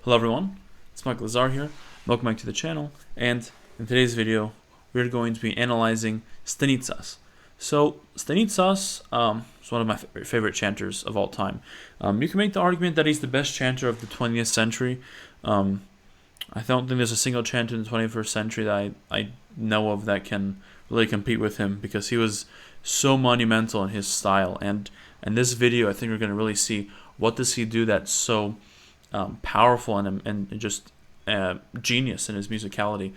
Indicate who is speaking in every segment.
Speaker 1: Hello everyone, it's Michael Lazar here. Welcome back to the channel, and in today's video we're going to be analyzing Stanitsas. So Stanitsas is one of my favorite chanters of all time. You can make the argument that he's the best chanter of the 20th century. I don't think there's a single chanter in the 21st century that I know of that can really compete with him, because he was so monumental in his style. And in this video I think we're going to really see what does he do that's so powerful and just genius in his musicality.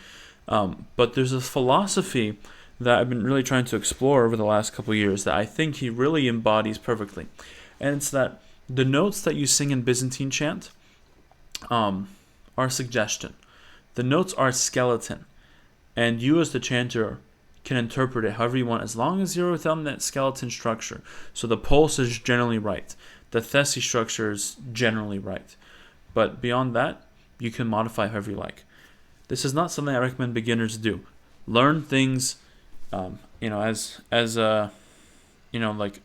Speaker 1: But there's a philosophy that I've been really trying to explore over the last couple of years that I think he really embodies perfectly. And it's that the notes that you sing in Byzantine chant are suggestion. The notes are skeleton. And you as the chanter can interpret it however you want, as long as you're within that skeleton structure. So the pulse is generally right. The thesis structure is generally right. But beyond that, you can modify however you like. This is not something I recommend beginners do. Learn things, like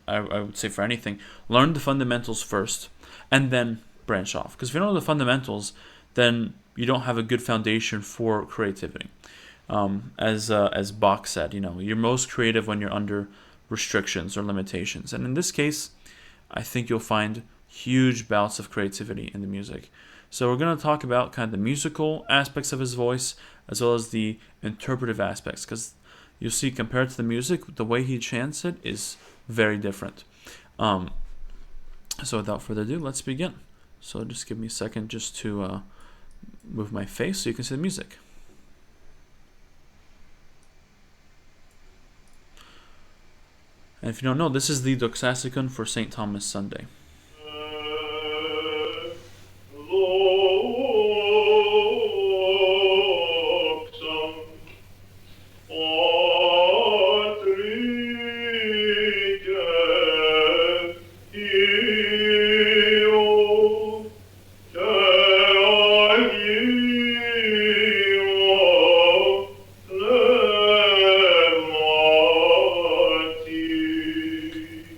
Speaker 1: I would say for anything, learn the fundamentals first, and then branch off. Because if you don't know the fundamentals, then you don't have a good foundation for creativity. As Bach said, you're most creative when you're under restrictions or limitations. And in this case, I think you'll find huge bouts of creativity in the music. So we're going to talk about kind of the musical aspects of his voice as well as the interpretive aspects, because you'll see compared to the music, the way he chants it is very different. So without further ado, let's begin. So just give me a second just to move my face so you can see the music. And if you don't know, this is the doxassicon for St. Thomas Sunday.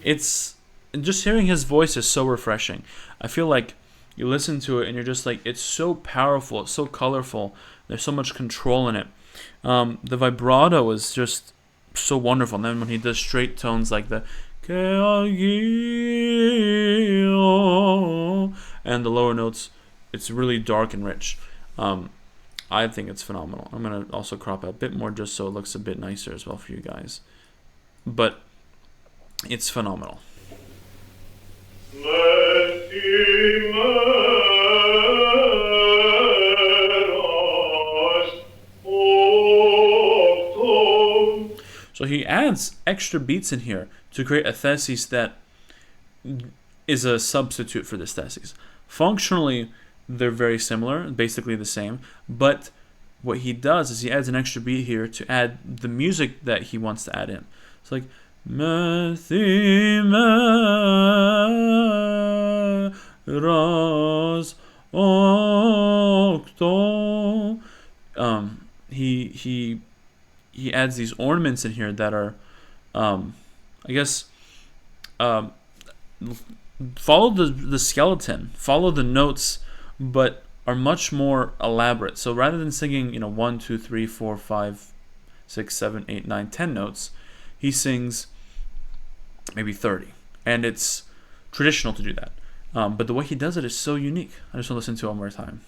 Speaker 1: It's just hearing his voice is so refreshing. I feel like you listen to it and you're just like, it's so powerful, it's so colorful, there's so much control in it. The vibrato is just so wonderful. And then when he does straight tones like the and the lower notes, it's really dark and rich. I think it's phenomenal. I'm going to also crop out a bit more just so it looks a bit nicer as well for you guys. But it's phenomenal. So he adds extra beats in here to create a thesis that is a substitute for this thesis. Functionally, they're very similar, basically the same, but what he does is he adds an extra beat here to add the music that he wants to add in. It's like ras octo. He adds these ornaments in here that are follow the skeleton, follow the notes, but are much more elaborate. So rather than singing 1, 2, 3, 4, 5, 6, 7, 8, 9, 10 notes, he sings maybe 30, and it's traditional to do that. But the way he does it is so unique. I just want to listen to it one more time.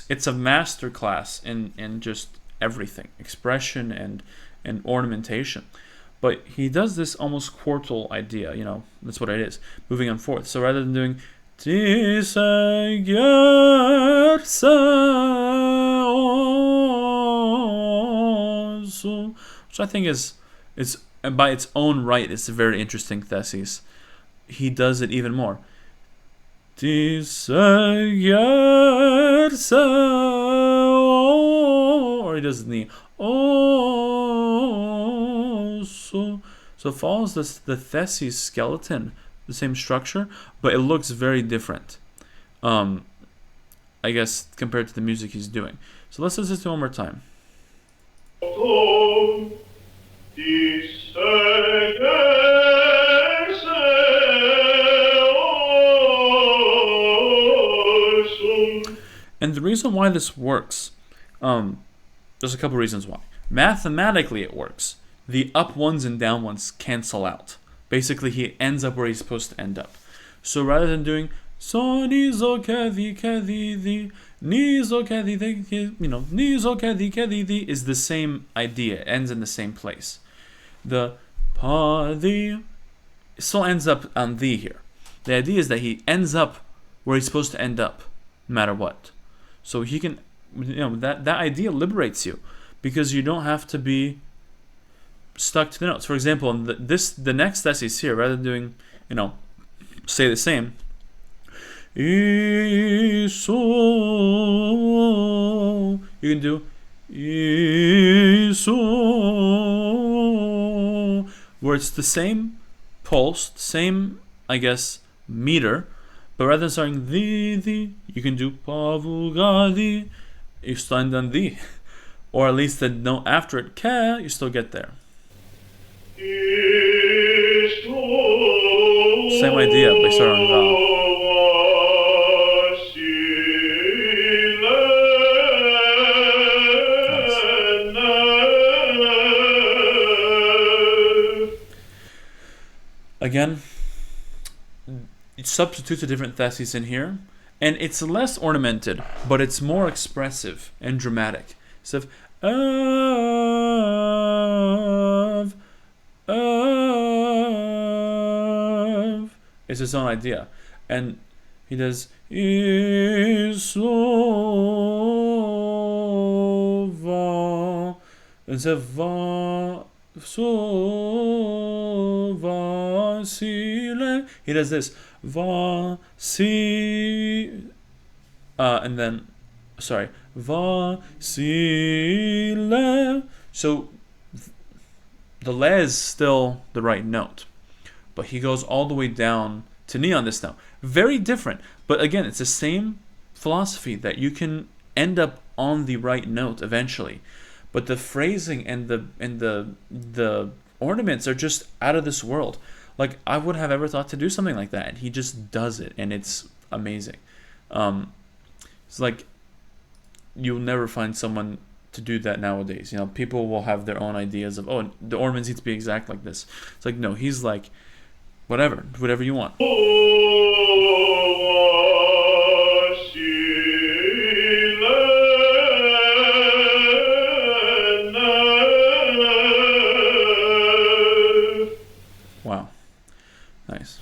Speaker 1: It's a master class in just everything, expression and ornamentation. But he does this almost quartal idea, that's what it is, moving on fourth. So rather than doing which I think is by its own right, it's a very interesting thesis. He does it even more. Or he does the so. So it follows the thesis skeleton, the same structure, but it looks very different. I guess compared to the music he's doing. So let's listen to it one more time. And the reason why this works, there's a couple reasons why. Mathematically it works. The up ones and down ones cancel out. Basically he ends up where he's supposed to end up. So rather than doing so ni zo kedi kedi di ni zo kedi di, you know, ni zo kedi kedi di is the same idea, it ends in the same place. The pa di still ends up on the here. The idea is that he ends up where he's supposed to end up, no matter what. So he can, you know, that idea liberates you because you don't have to be stuck to the notes. For example, the next thesis here, rather than doing, you know, say the same, so you can do so, where it's the same pulse, same, I guess, meter, but rather than starting the, you can do pavugadi, you stand on the, or at least the note after it, ka, you still get there. Same idea, but start on vowel. Again, it substitutes a different thesis in here, and it's less ornamented, but it's more expressive and dramatic. So it's his own idea, and he does va instead of va so va si le, he does this va si and then sorry va si le. So the le is still the right note, but he goes all the way down to ni on this note. Very different, but again, it's the same philosophy that you can end up on the right note eventually, but the phrasing and the ornaments are just out of this world. Like, I wouldn't have ever thought to do something like that, and he just does it, and it's amazing. It's like you'll never find someone to do that nowadays. You know, people will have their own ideas of, oh, the ornaments need to be exact like this. It's like, no, he's like, whatever you want. Wow, nice.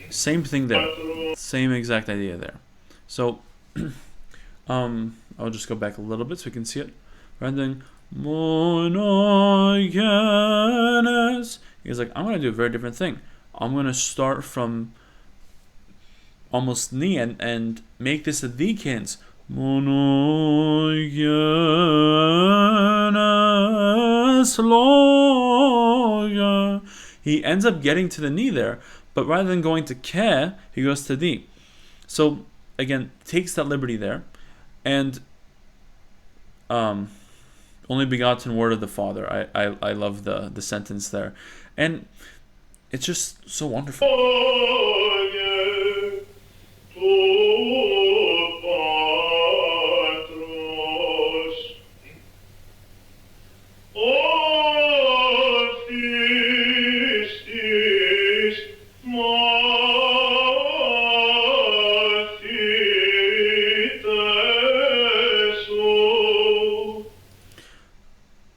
Speaker 1: Same thing there, same exact idea there. So I'll just go back a little bit so we can see it. Rather than monogenes, he's like, I'm gonna do a very different thing. I'm gonna start from almost ni and make this a decans. Monogenes loga. He ends up getting to the ni there, but rather than going to ke, he goes to di. So again, takes that liberty there, and only begotten word of the Father. I love the sentence there, and it's just so wonderful.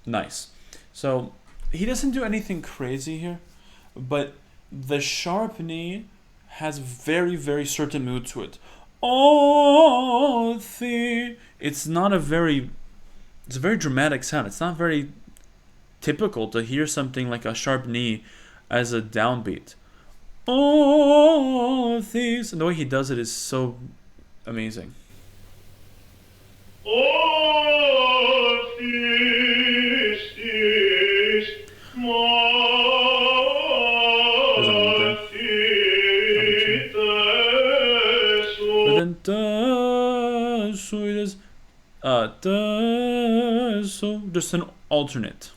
Speaker 1: Nice. So he doesn't do anything crazy here, but the sharp ni has very, very certain mood to it. It's not a very, it's a very dramatic sound. It's not very typical to hear something like a sharp ni as a downbeat. Oh, thieves. And the way he does it is so amazing.
Speaker 2: Oh, thieves,
Speaker 1: But then so it is so just an alternate.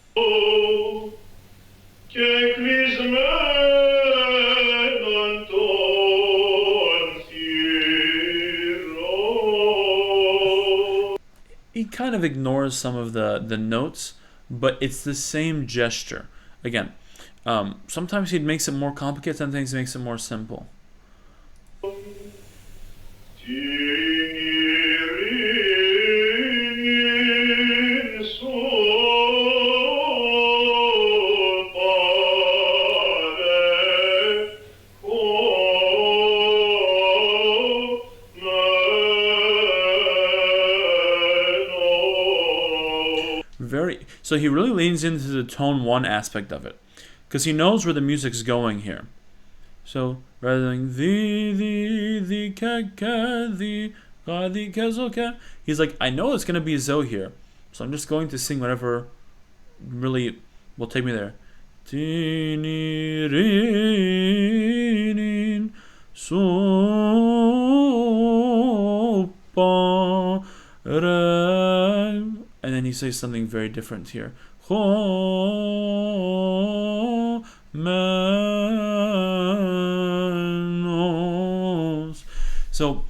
Speaker 1: He kind of ignores some of the notes, but it's the same gesture. Again, sometimes he makes it more complicated, sometimes he makes it more simple. So he really leans into the tone 1 aspect of it, because he knows where the music's going here. So rather than the ka, he's like, I know it's gonna be zo here, so I'm just going to sing whatever really will take me there. And then he says something very different here. So,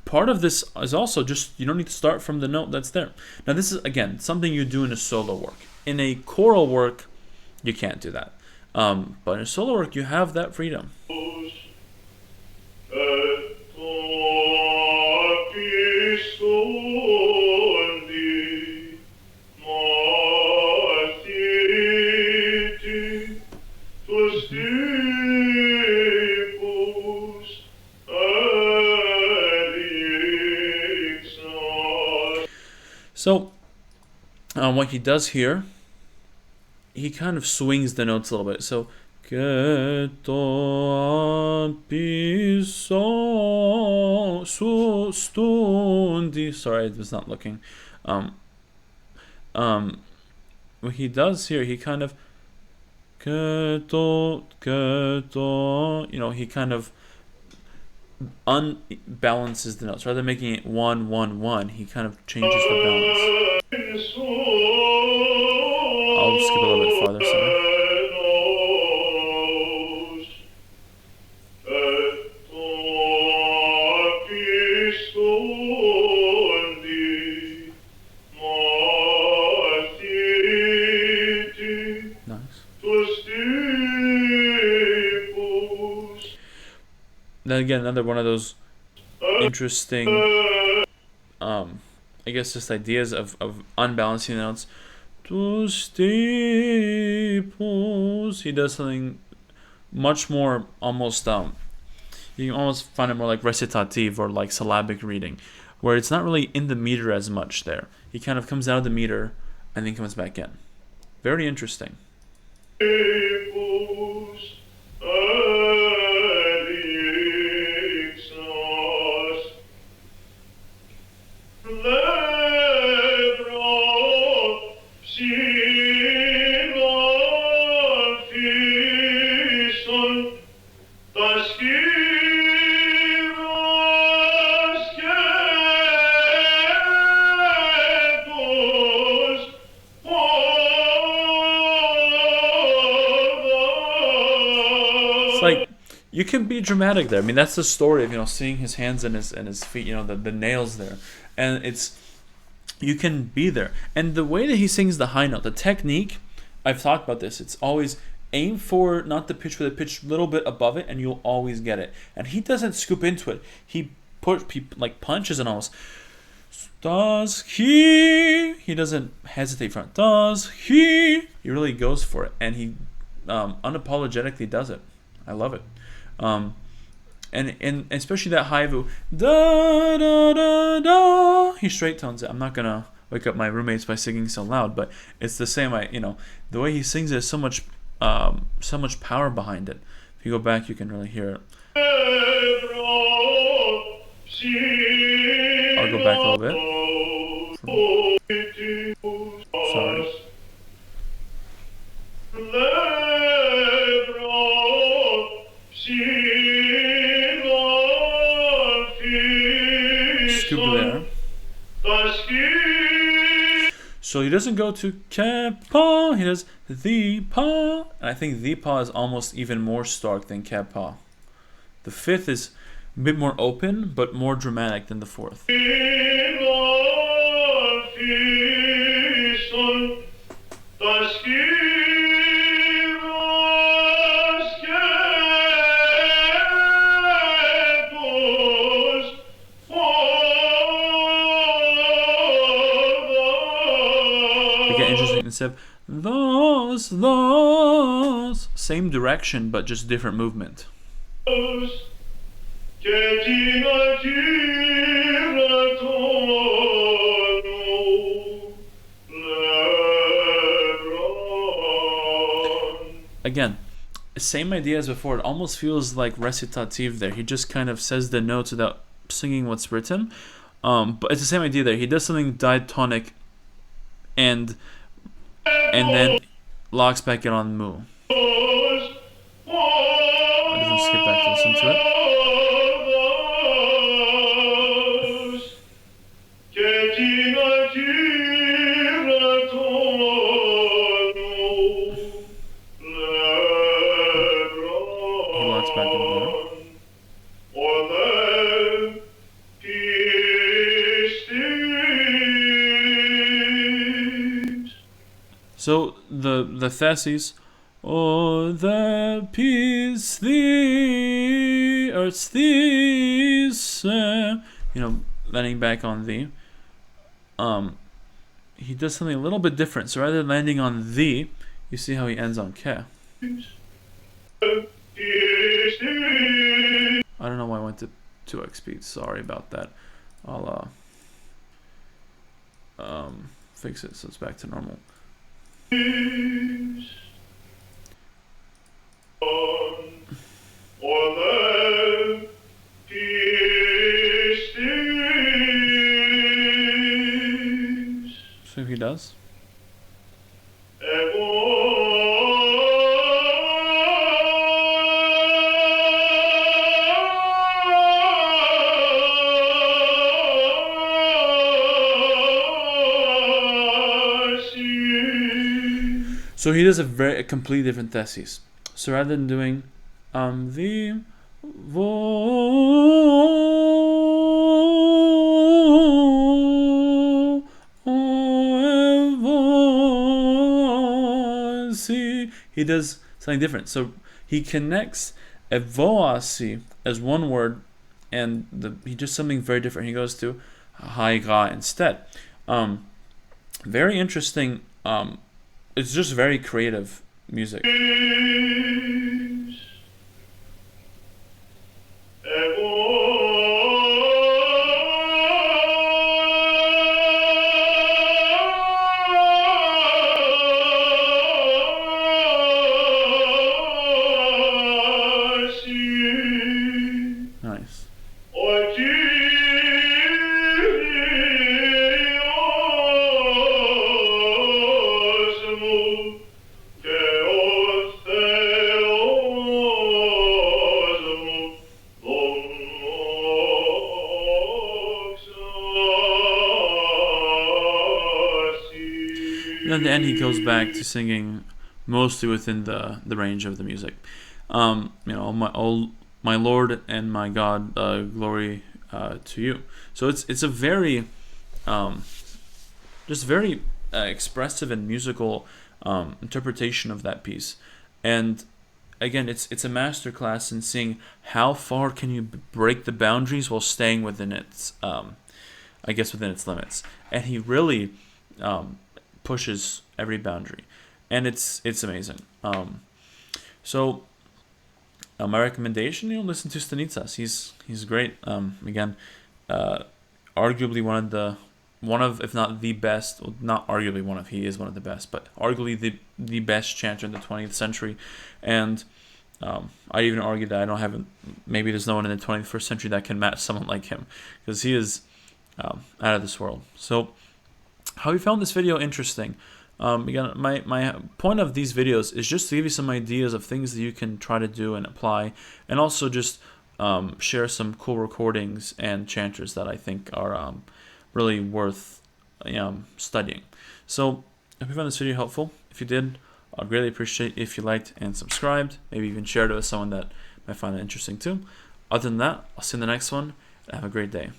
Speaker 1: part of this is also just, you don't need to start from the note that's there. Now, this is, again, something you do in a solo work. In a choral work, you can't do that. But in a solo work, you have that freedom. So, what he does here, he kind of swings the notes a little bit. So, sorry, I was not looking. What he does here, he kind of, he kind of unbalances the notes. Rather than making it 1 1 1, he kind of changes the balance. I'll skip a little bit farther, sorry. Then again, another one of those interesting, I guess, just ideas of unbalancing the notes. To staples. He does something much more almost, you can almost find it more like recitative or like syllabic reading, where it's not really in the meter as much there. He kind of comes out of the meter and then comes back in. Very interesting. Like, you can be dramatic there. I mean, that's the story of, seeing his hands and his feet, the nails there. And you can be there. And the way that he sings the high note, the technique, I've talked about this. It's always aim for not the pitch, but the pitch a little bit above it, and you'll always get it. And he doesn't scoop into it. He punches and almost. Does he? He doesn't hesitate from it. Does he? He really goes for it, and he unapologetically does it. I love it. And especially that high of da da da da. He straight tones it. I'm not gonna wake up my roommates by singing so loud, but it's the same. The way he sings it is so much so much power behind it. If you go back, you can really hear it. I'll go back a little bit. Sorry. Scoop there. So he doesn't go to ke-pa, he does the pa. And I think the pa is almost even more stark than ke-pa. The fifth is a bit more open, but more dramatic than the fourth. Instead of those, same direction but just different movement. Again, same idea as before. It almost feels like recitative there. He just kind of says the notes without singing what's written. But it's the same idea there. He does something diatonic and then locks back in on mu. I just skip back to listen to it. He locks back in there. So the thesis, oh the peace the earth's this, landing back on the. He does something a little bit different. So rather than landing on the, you see how he ends on ke. I don't know why I went to 2x speed. Sorry about that. I'll fix it so it's back to normal. So he does. So he does a completely different thesis. So rather than doing the he does something different. So he connects evoasi as one word, and he does something very different. He goes to haiga instead. Very interesting. It's just very creative music. Nice. And at the end, he goes back to singing mostly within the range of the music. My Lord and my God, glory to you. So it's a very, just very expressive and musical interpretation of that piece. And again, it's a masterclass in seeing how far can you break the boundaries while staying within its, within its limits. And he really pushes every boundary, and it's amazing. So my recommendation, listen to Stanitsas. He's great. Again, arguably one one of, if not the best, well, not arguably one of, he is one of the best, but arguably the best chanter in the 20th century. And I even argue that I don't have, maybe there's no one in the 21st century that can match someone like him, because he is out of this world. So, how you found this video interesting? Again, my point of these videos is just to give you some ideas of things that you can try to do and apply, and also just share some cool recordings and chanters that I think are really worth studying. So, if you found this video helpful, if you did, I'd greatly appreciate if you liked and subscribed. Maybe even shared it with someone that might find it interesting too. Other than that, I'll see you in the next one, and have a great day.